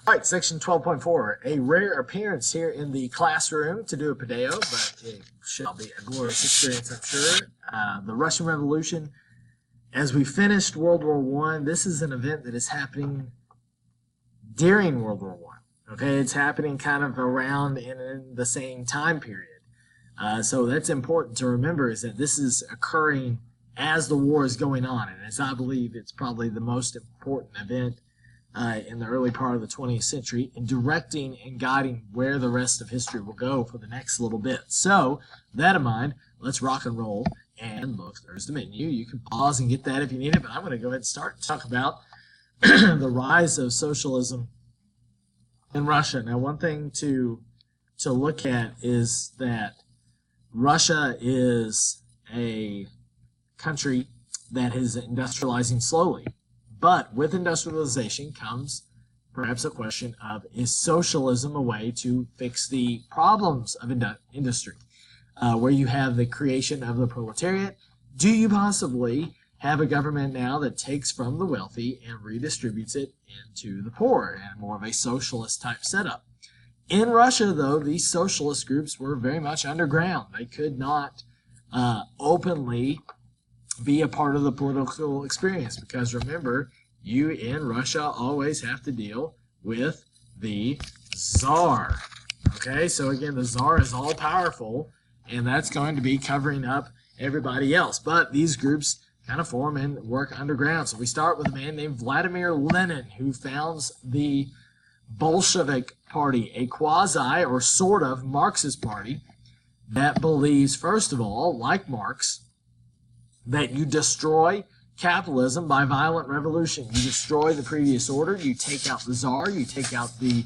All right, section 12.4, a rare appearance here in the classroom to do a PDEO, but it shall be a glorious experience, I'm sure. The Russian Revolution, as we finished World War I, this is an event that is happening during World War I. Okay, it's happening kind of around in the same time period. So that's important to remember, is that this is occurring as the war is going on, and as I believe it's probably the most important event in the early part of the 20th century in directing and guiding where the rest of history will go for the next little bit. So, with that in mind, let's rock and roll. And look, there's the menu. You can pause and get that if you need it, but I'm going to go ahead and start to talk about the rise of socialism in Russia. Now, one thing to look at is that Russia is a country that is industrializing slowly. But with industrialization comes perhaps a question of, is socialism a way to fix the problems of industry? Where you have the creation of the proletariat, do you possibly have a government now that takes from the wealthy and redistributes it into the poor, and more of a socialist type setup? In Russia, though, these socialist groups were very much underground. They could not openly be a part of the political experience, because remember, you in Russia always have to deal with the Tsar. Okay, so again, the Tsar is all powerful, and that's going to be covering up everybody else. But these groups kind of form and work underground. So we start with a man named Vladimir Lenin, who founds the Bolshevik Party, a quasi or sort of Marxist party that believes, first of all, like Marx, that you destroy capitalism by violent revolution. You destroy the previous order, you take out the Tsar, you take out the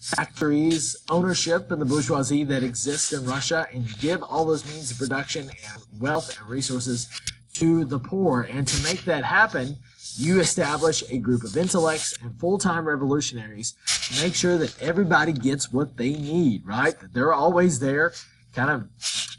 factories, ownership, and the bourgeoisie that exists in Russia, and you give all those means of production and wealth and resources to the poor. And to make that happen, you establish a group of intellects and full-time revolutionaries to make sure that everybody gets what they need, right? That they're always there, kind of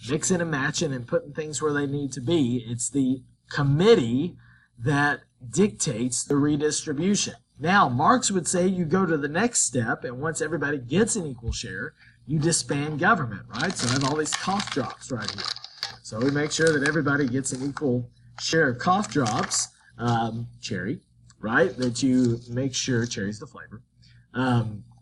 mixing and matching and putting things where they need to be. It's the committee that dictates the redistribution. Now, Marx would say you go to the next step, and once everybody gets an equal share, you disband government, right? So I have all these cough drops right here. So we make sure that everybody gets an equal share of cough drops, cherry, right? That you make sure, cherry's the flavor,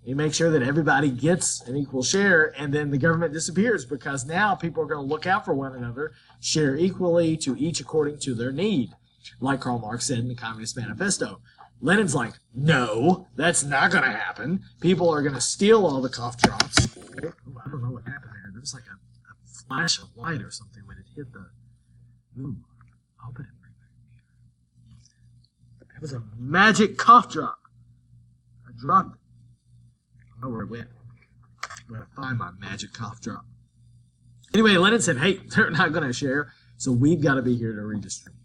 you make sure that everybody gets an equal share, and then the government disappears, because now people are going to look out for one another, share equally to each according to their need, like Karl Marx said in the Communist Manifesto. Lenin's like, no, that's not going to happen. People are going to steal all the cough drops. Oh, I don't know what happened there. There was like a flash of light or something when it hit the... Ooh, I hope it didn't bring that. It was a magic cough drop. I dropped it. I don't know where it went. I'm going to find my magic cough drop. Anyway, Lenin said, hey, they're not going to share, so we've got to be here to redistribute.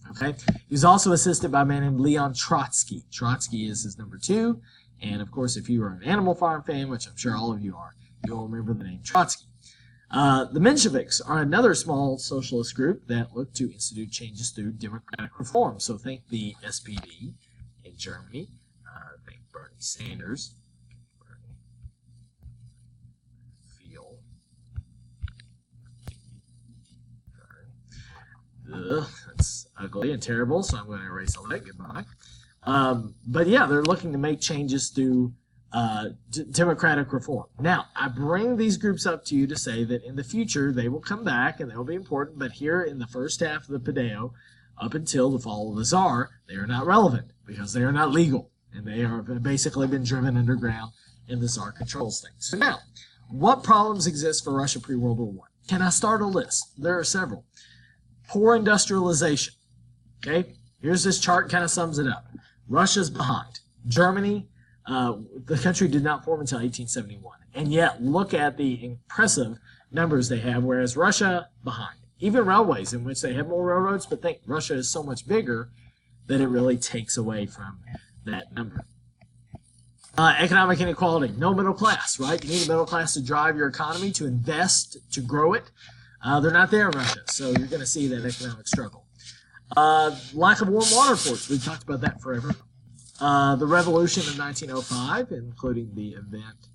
Okay? He was also assisted by a man named Leon Trotsky. Trotsky is his number 2. And, of course, if you are an Animal Farm fan, which I'm sure all of you are, you'll remember the name Trotsky. The Mensheviks are another small socialist group that look to institute changes through democratic reform. So think the SPD in Germany. Think Bernie Sanders. That's ugly and terrible, so I'm going to erase all that. Goodbye. But yeah, they're looking to make changes through democratic reform. Now, I bring these groups up to you to say that in the future they will come back and they'll be important, but here in the first half of the PDEO, up until the fall of the Tsar, they are not relevant because they are not legal, and they are basically been driven underground, and the Tsar controls things. So now, what problems exist for Russia pre-World War I? Can I start a list? There are several. Poor industrialization. Okay, here's this chart, kind of sums it up. Russia's behind. Germany, the country did not form until 1871. And yet, look at the impressive numbers they have, whereas Russia, behind. Even railways, in which they have more railroads, but think Russia is so much bigger that it really takes away from that number. Economic inequality. No middle class, right? You need a middle class to drive your economy, to invest, to grow it. They're not there in Russia, so you're going to see that economic struggle. Lack of warm water ports. We've talked about that forever. the revolution of 1905, including the event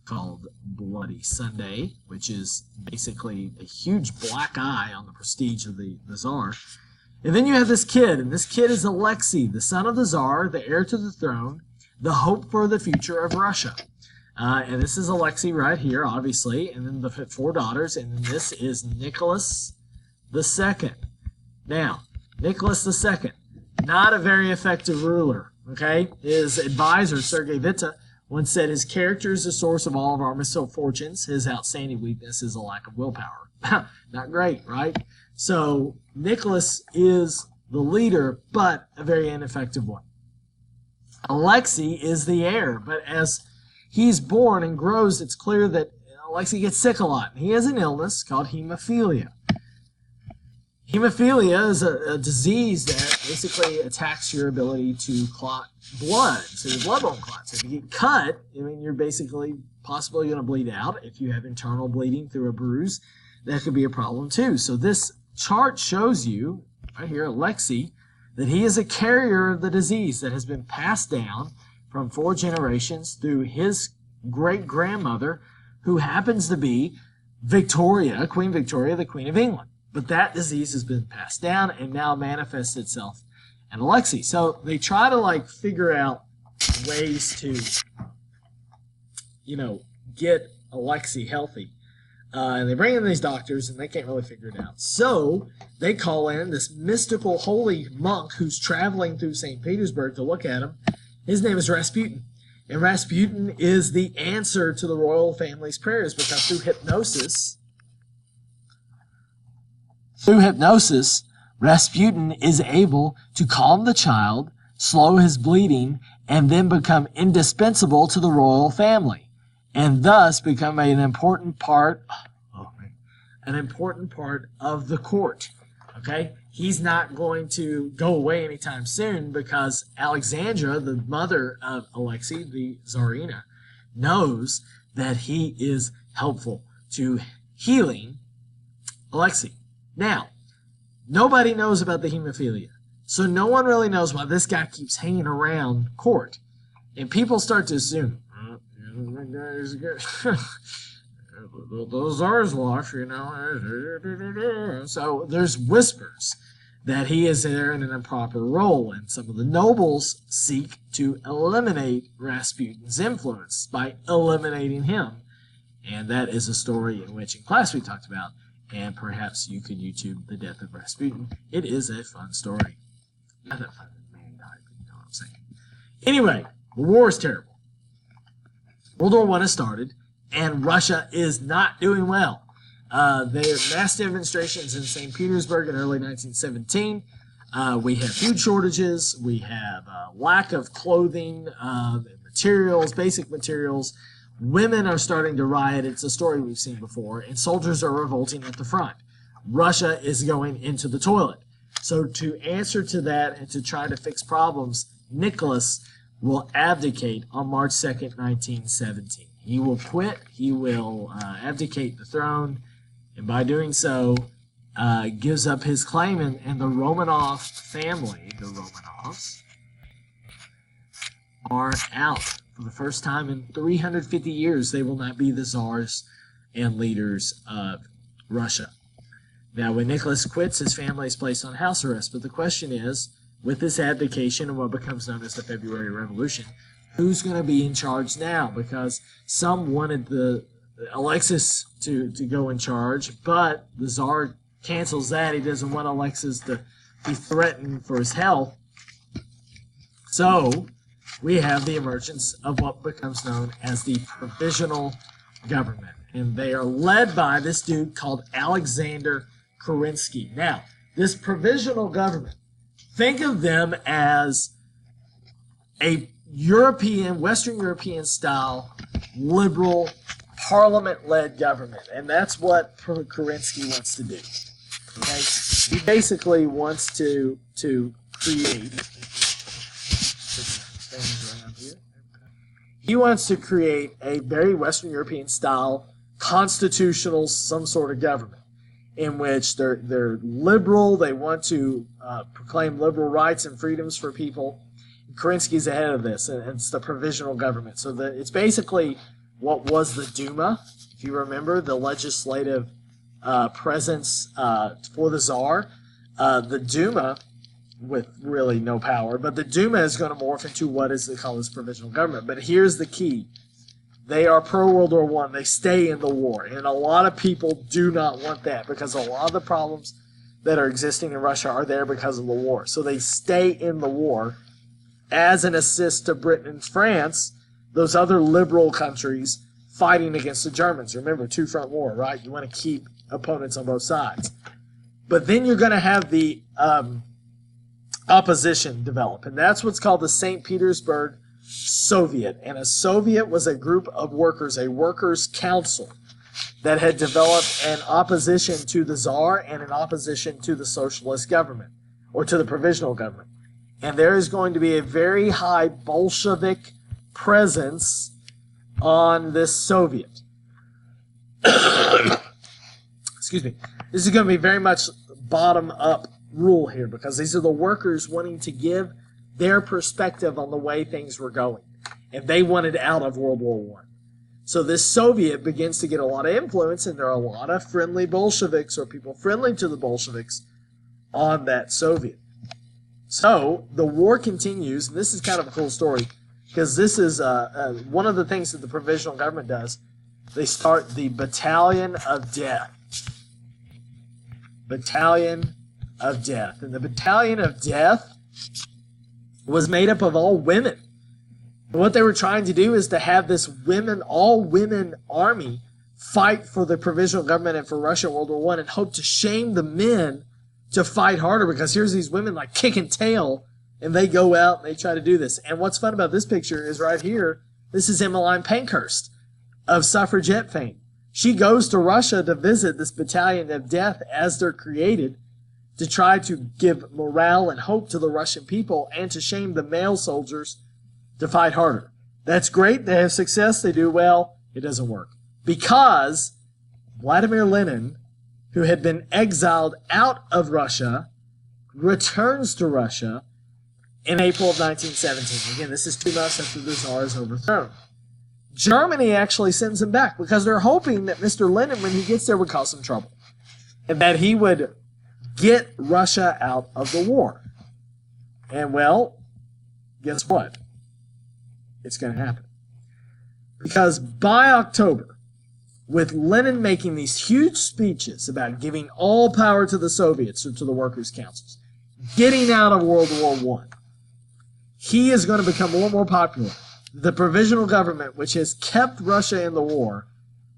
called Bloody Sunday, which is basically a huge black eye on the prestige of the Tsar. And then you have this kid, and this kid is Alexei, the son of the Tsar, the heir to the throne, the hope for the future of Russia. And this is Alexei right here, obviously, and then the 4 daughters, and then this is Nicholas II. Now, Nicholas II, not a very effective ruler, okay? His advisor, Sergei Witte, once said his character is the source of all of our misfortunes. His outstanding weakness is a lack of willpower. Not great, right? So Nicholas is the leader, but a very ineffective one. Alexei is the heir, but as he's born and grows, it's clear that Alexei gets sick a lot. He has an illness called hemophilia. Hemophilia is a disease that basically attacks your ability to clot blood, so your blood won't clot. So if you get cut, I mean, you're basically possibly going to bleed out. If you have internal bleeding through a bruise, that could be a problem too. So this chart shows you, right here, Alexei, that he is a carrier of the disease that has been passed down from 4 generations through his great-grandmother, who happens to be Victoria, Queen Victoria, the Queen of England. But that disease has been passed down and now manifests itself in Alexei. So they try to figure out ways to, get Alexei healthy. And they bring in these doctors and they can't really figure it out. So they call in this mystical holy monk who's traveling through St. Petersburg to look at him. His name is Rasputin. And Rasputin is the answer to the royal family's prayers, because through hypnosis, Rasputin is able to calm the child, slow his bleeding, and then become indispensable to the royal family, and thus become an important part of the court. Okay? He's not going to go away anytime soon, because Alexandra, the mother of Alexei, the Tsarina, knows that he is helpful to healing Alexei. Now, nobody knows about the hemophilia, so no one really knows why this guy keeps hanging around court. And people start to assume, the Tsar's watch, So there's whispers that he is there in an improper role, and some of the nobles seek to eliminate Rasputin's influence by eliminating him. And that is a story in which in class we talked about. And perhaps you could YouTube the death of Rasputin. It is a fun story. Not that fun that man died, but you know what I'm saying. Anyway, the war is terrible. World War I has started, and Russia is not doing well. There are mass demonstrations in St. Petersburg in early 1917. We have food shortages. We have lack of clothing, materials, basic materials. Women are starting to riot. It's a story we've seen before. And soldiers are revolting at the front. Russia is going into the toilet. So to answer to that and to try to fix problems, Nicholas will abdicate on March 2nd, 1917. He will quit. He will abdicate the throne. And by doing so, gives up his claim. And the Romanov family, the Romanovs, are out. For the first time in 350 years, they will not be the czars and leaders of Russia. Now, when Nicholas quits, his family is placed on house arrest. But the question is, with this abdication and what becomes known as the February Revolution, who's going to be in charge now? Because some wanted Alexis to go in charge, but the Tsar cancels that. He doesn't want Alexis to be threatened for his health. So we have the emergence of what becomes known as the Provisional Government. And they are led by this dude called Alexander Kerensky. Now, this Provisional Government, think of them as a Western European style, liberal, parliament-led government. And that's what Kerensky wants to do. Okay? He basically wants to create... He wants to create a very Western European style constitutional some sort of government in which they're liberal. They want to proclaim liberal rights and freedoms for people. Kerensky's ahead of this, and it's the provisional government. So it's basically what was the Duma, if you remember, the legislative presence for the Tsar. The Duma, with really no power, but the Duma is going to morph into what is called this provisional government. But here's the key. They are pro-World War I. They stay in the war. And a lot of people do not want that because a lot of the problems that are existing in Russia are there because of the war. So they stay in the war as an assist to Britain and France, those other liberal countries fighting against the Germans. Remember, two-front war, right? You want to keep opponents on both sides. But then you're going to have the opposition develop, and that's what's called the St. Petersburg Soviet. And a Soviet was a group of workers, a workers' council that had developed an opposition to the Tsar and an opposition to the socialist government, or to the provisional government. And there is going to be a very high Bolshevik presence on this Soviet. Excuse me. This is going to be very much bottom-up rule here, because these are the workers wanting to give their perspective on the way things were going. And they wanted out of World War I. So this Soviet begins to get a lot of influence, and there are a lot of friendly Bolsheviks or people friendly to the Bolsheviks on that Soviet. So the war continues, and this is kind of a cool story, because this is one of the things that the provisional government does. They start the Battalion of Death. Battalion of Death. And the Battalion of Death was made up of all women. And what they were trying to do is to have this all-women army fight for the provisional government and for Russia in World War I, and hope to shame the men to fight harder, because here's these women like kicking tail, and they go out and they try to do this. And what's fun about this picture is right here, this is Emmeline Pankhurst of suffragette fame. She goes to Russia to visit this Battalion of Death as they're created, to try to give morale and hope to the Russian people and to shame the male soldiers to fight harder. That's great. They have success. They do well. It doesn't work. Because Vladimir Lenin, who had been exiled out of Russia, returns to Russia in April of 1917. Again, this is 2 months after the Tsar is overthrown. Germany actually sends him back because they're hoping that Mr. Lenin, when he gets there, would cause some trouble, and that he would get Russia out of the war. And, well, guess what? It's going to happen. Because by October, with Lenin making these huge speeches about giving all power to the Soviets or to the workers' councils, getting out of World War I, he is going to become more and more popular. The provisional government, which has kept Russia in the war,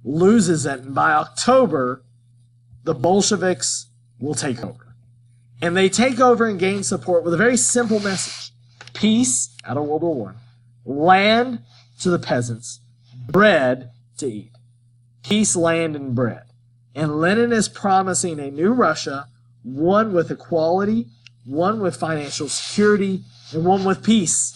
loses it, and by October, the Bolsheviks will take over. And they take over and gain support with a very simple message. Peace out of World War I. Land to the peasants. Bread to eat. Peace, land, and bread. And Lenin is promising a new Russia, one with equality, one with financial security, and one with peace.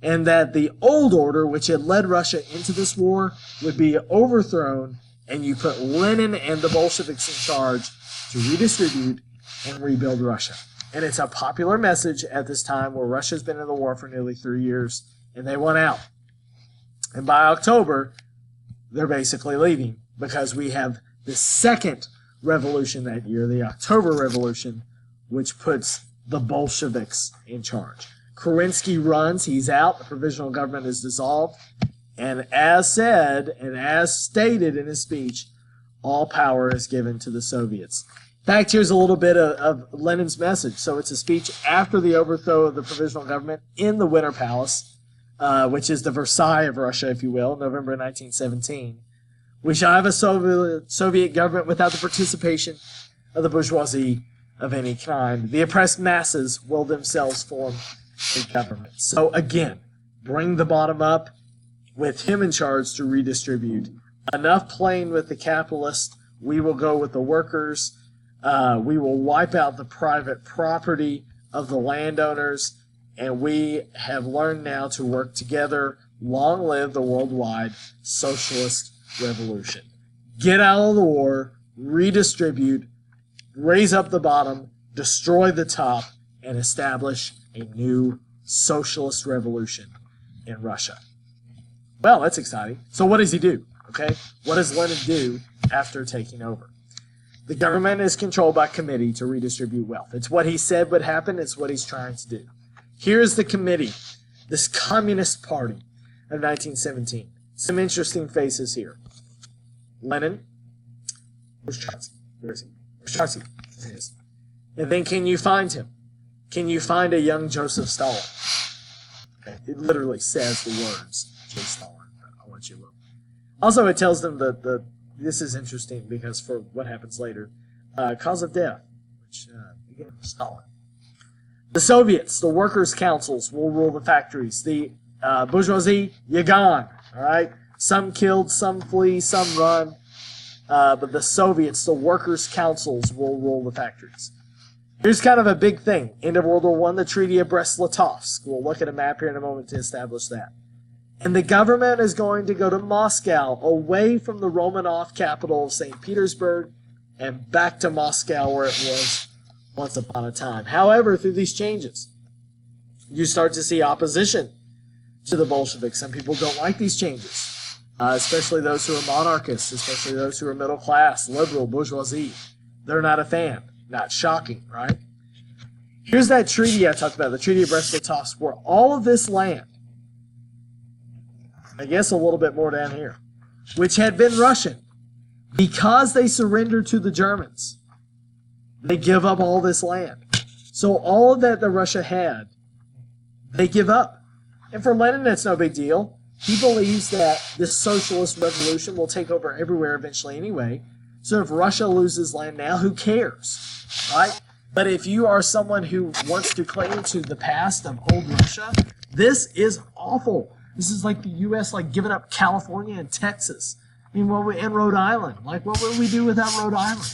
And that the old order, which had led Russia into this war, would be overthrown, and you put Lenin and the Bolsheviks in charge to redistribute and rebuild Russia. And it's a popular message at this time where Russia's been in the war for nearly 3 years, and they want out. And by October, they're basically leaving, because we have the second revolution that year, the October Revolution, which puts the Bolsheviks in charge. Kerensky runs, he's out, the provisional government is dissolved, and as said, and as stated in his speech, all power is given to the Soviets. In fact, here's a little bit of Lenin's message. So it's a speech after the overthrow of the provisional government in the Winter Palace, which is the Versailles of Russia, if you will, November 1917. We shall have a Soviet government without the participation of the bourgeoisie of any kind. The oppressed masses will themselves form a government. So again, bring the bottom up with him in charge to redistribute. Enough playing with the capitalists. We will go with the workers. We will wipe out the private property of the landowners. And we have learned now to work together. Long live the worldwide socialist revolution. Get out of the war, redistribute, raise up the bottom, destroy the top, and establish a new socialist revolution in Russia. Well, that's exciting. So what does he do? Okay, what does Lenin do after taking over? The government is controlled by a committee to redistribute wealth. It's what he said would happen. It's what he's trying to do. Here's the committee, this Communist Party of 1917. Some interesting faces here. Lenin. Where's Trotsky? Where is he? Where's Trotsky? There he is. And then can you find him? Can you find a young Joseph Stalin? Okay, it literally says the words, J. Stalin. I'll let you look. Also, it tells them that this is interesting because for what happens later, cause of death, which again, Stalin. The Soviets, the workers' councils will rule the factories. The bourgeoisie, you're gone. All right, some killed, some flee, some run. But the Soviets, the workers' councils, will rule the factories. Here's kind of a big thing. End of World War I, the Treaty of Brest-Litovsk. We'll look at a map here in a moment to establish that. And the government is going to go to Moscow, away from the Romanov capital of St. Petersburg, and back to Moscow where it was once upon a time. However, through these changes, you start to see opposition to the Bolsheviks. Some people don't like these changes, especially those who are monarchists, especially those who are middle class, liberal, bourgeoisie. They're not a fan. Not shocking, right? Here's that treaty I talked about, the Treaty of Brest-Litovsk, where all of this land, I guess a little bit more down here, which had been Russian, because they surrendered to the Germans, they give up all this land. So all of that Russia had, they give up. And for Lenin, that's no big deal. He believes that this socialist revolution will take over everywhere eventually anyway. So if Russia loses land now, who cares? Right? But if you are someone who wants to cling to the past of old Russia, this is awful. This is like the U.S. like giving up California and Texas. I mean, and Rhode Island. Like, what would we do without Rhode Island?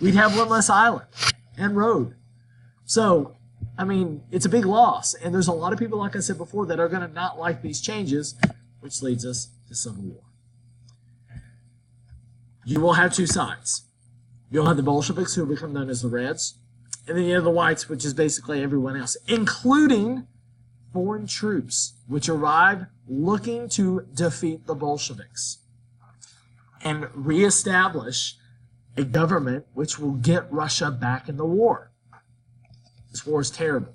We'd have one less island and road. So, I mean, it's a big loss. And there's a lot of people, like I said before, that are going to not like these changes, which leads us to civil war. You will have two sides. You'll have the Bolsheviks, who will become known as the Reds, and then you have the Whites, which is basically everyone else, including foreign troops, which arrive looking to defeat the Bolsheviks and reestablish a government which will get Russia back in the war. This war is terrible.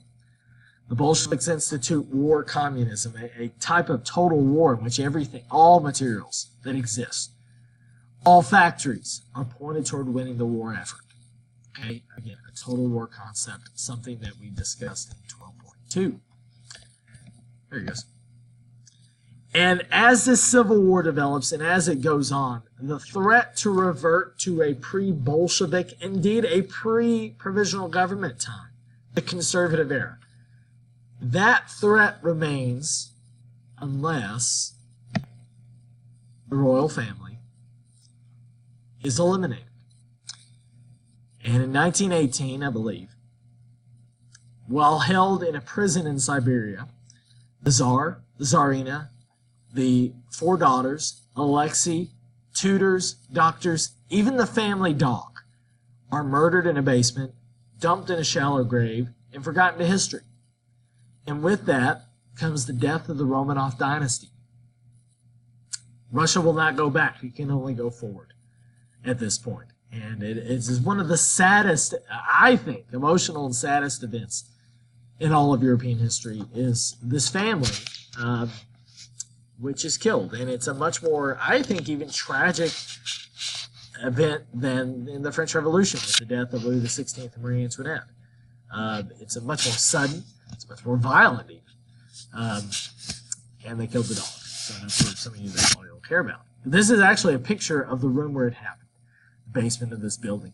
The Bolsheviks institute war communism, a type of total war in which everything, all materials that exist, all factories are pointed toward winning the war effort. Okay, again, a total war concept, something that we discussed in 12.2. There he goes. And as this civil war develops and as it goes on, the threat to revert to a pre-Bolshevik, indeed a pre-provisional government time, the conservative era, that threat remains unless the royal family is eliminated. And in 1918, I believe, while held in a prison in Siberia, the Tsar, the Tsarina, the four daughters, Alexei, tutors, doctors, even the family dog, are murdered in a basement, dumped in a shallow grave, and forgotten to history. And with that comes the death of the Romanov dynasty. Russia will not go back. It can only go forward at this point. And it is one of the saddest, I think, emotional and saddest events in all of European history is this family, which is killed. And it's a much more, I think, even tragic event than in the French Revolution with the death of Louis XVI and Marie Antoinette. It's a much more sudden, it's much more violent even. And they killed the dog. So that's for some of you that probably don't care about. This is actually a picture of the room where it happened. Basement of this building,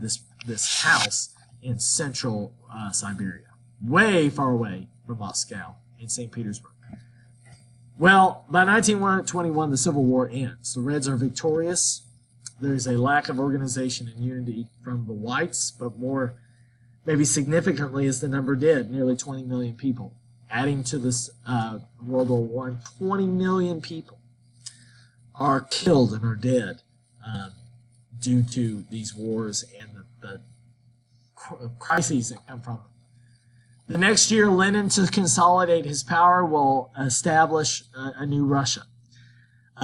this house in central Siberia, way far away from Moscow in St. Petersburg. Well, by 1921, the Civil War ends. The Reds are victorious. There's a lack of organization and unity from the Whites, but more, maybe significantly, as the number did, nearly 20 million people. Adding to this World War I, 20 million people are killed and are dead due to these wars and the crises that come from them. The next year, Lenin, to consolidate his power, will establish a new Russia.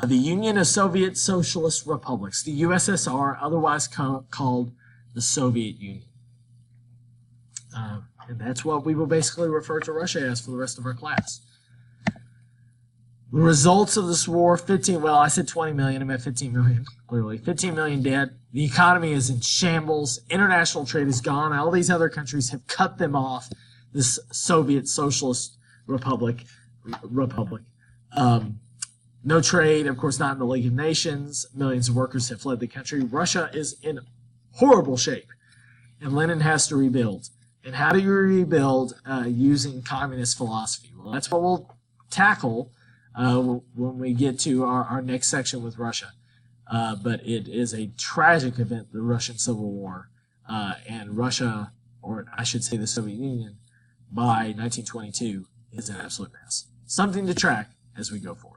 The Union of Soviet Socialist Republics, the USSR, otherwise called the Soviet Union. And that's what we will basically refer to Russia as for the rest of our class. The results of this war, I said 20 million, I meant 15 million, clearly. 15 million dead. The economy is in shambles. International trade is gone. All these other countries have cut them off. This Soviet Socialist Republic. No trade, of course, not in the League of Nations. Millions of workers have fled the country. Russia is in horrible shape, and Lenin has to rebuild. And how do you rebuild using communist philosophy? Well, that's what we'll tackle when we get to our next section with Russia. But it is a tragic event, the Russian Civil War. And Russia, or I should say the Soviet Union, by 1922 is an absolute mess. Something to track as we go forward.